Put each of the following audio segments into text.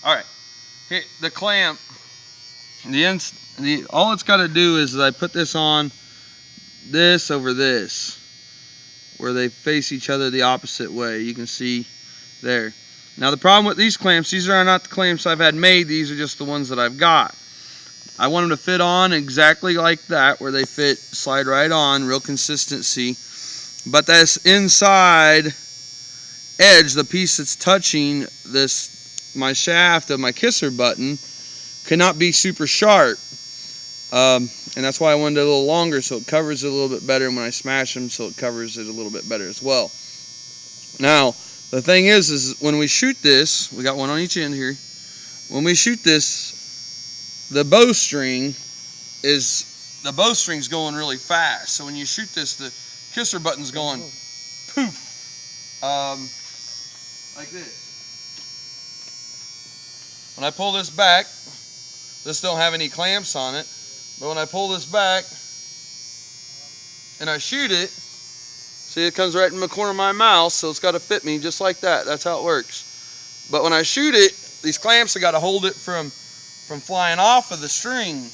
All right, here, the clamp, all it's got to do is I put this on this over this, where they face each other the opposite way. You can see there. Now the problem with these clamps, these are not the clamps I've had made, these are just the ones that I've got. I want them to fit on exactly like that, where they fit, slide right on, real consistency. But this inside edge, the piece that's touching this, my shaft of my kisser button, cannot be super sharp. And that's why I wanted it a little longer, so it covers it a little bit better, and when I smash them, so it covers it a little bit better as well. Now, the thing is when we shoot this, we got one on each end here. When we shoot this, the bowstring's going really fast. So when you shoot this, the kisser button's going poof, like this. When I pull this back, this don't have any clamps on it, but when I pull this back and I shoot it, see, it comes right in the corner of my mouth, so it's got to fit me just like that. That's how it works. But when I shoot it, these clamps have got to hold it from flying off of the string,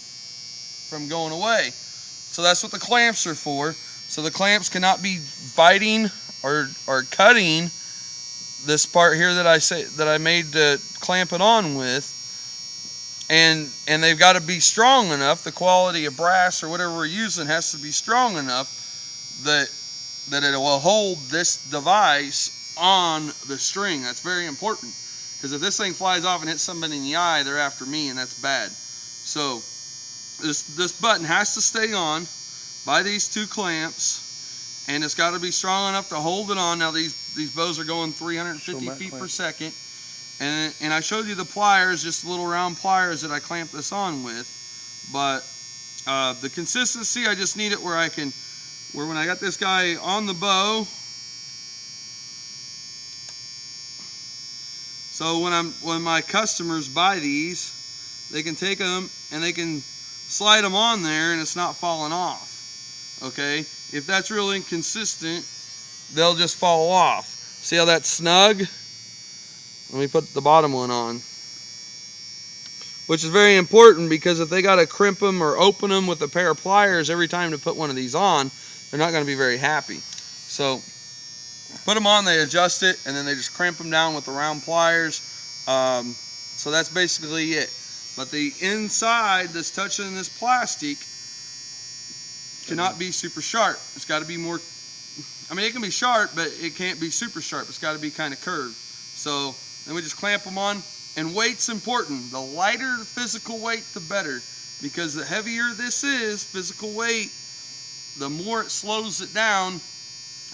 from going away. So that's what the clamps are for. So the clamps cannot be biting or cutting this part here that I made to clamp it on with. And they've got to be strong enough. The quality of brass or whatever we're using has to be strong enough that it will hold this device on the string. That's very important, because if this thing flies off and hits somebody in the eye, they're after me, and that's bad. So this button has to stay on by these two clamps, and it's got to be strong enough to hold it on. Now these bows are going 350 feet per second, and I showed you the pliers, just little round pliers that I clamp this on with. But the consistency, I just need it where when I got this guy on the bow, so when my customers buy these, they can take them and they can slide them on there and it's not falling off. Okay, if that's real inconsistent, they'll just fall off. See how that's snug? Let me put the bottom one on, which is very important, because if they got to crimp them or open them with a pair of pliers every time to put one of these on, they're not going to be very happy. So put them on, they adjust it, and then they just crimp them down with the round pliers. So that's basically it. But the inside that's touching this plastic cannot be super sharp. It's got to be more, I mean, it can be sharp, but it can't be super sharp. It's got to be kind of curved. So then we just clamp them on. And weight's important. The lighter the physical weight, the better, because the heavier this is, physical weight, the more it slows it down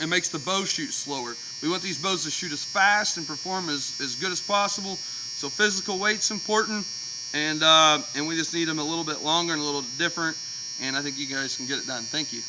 and makes the bow shoot slower. We want these bows to shoot as fast and perform as good as possible. So physical weight's important, and we just need them a little bit longer and a little different, and I think you guys can get it done. Thank you.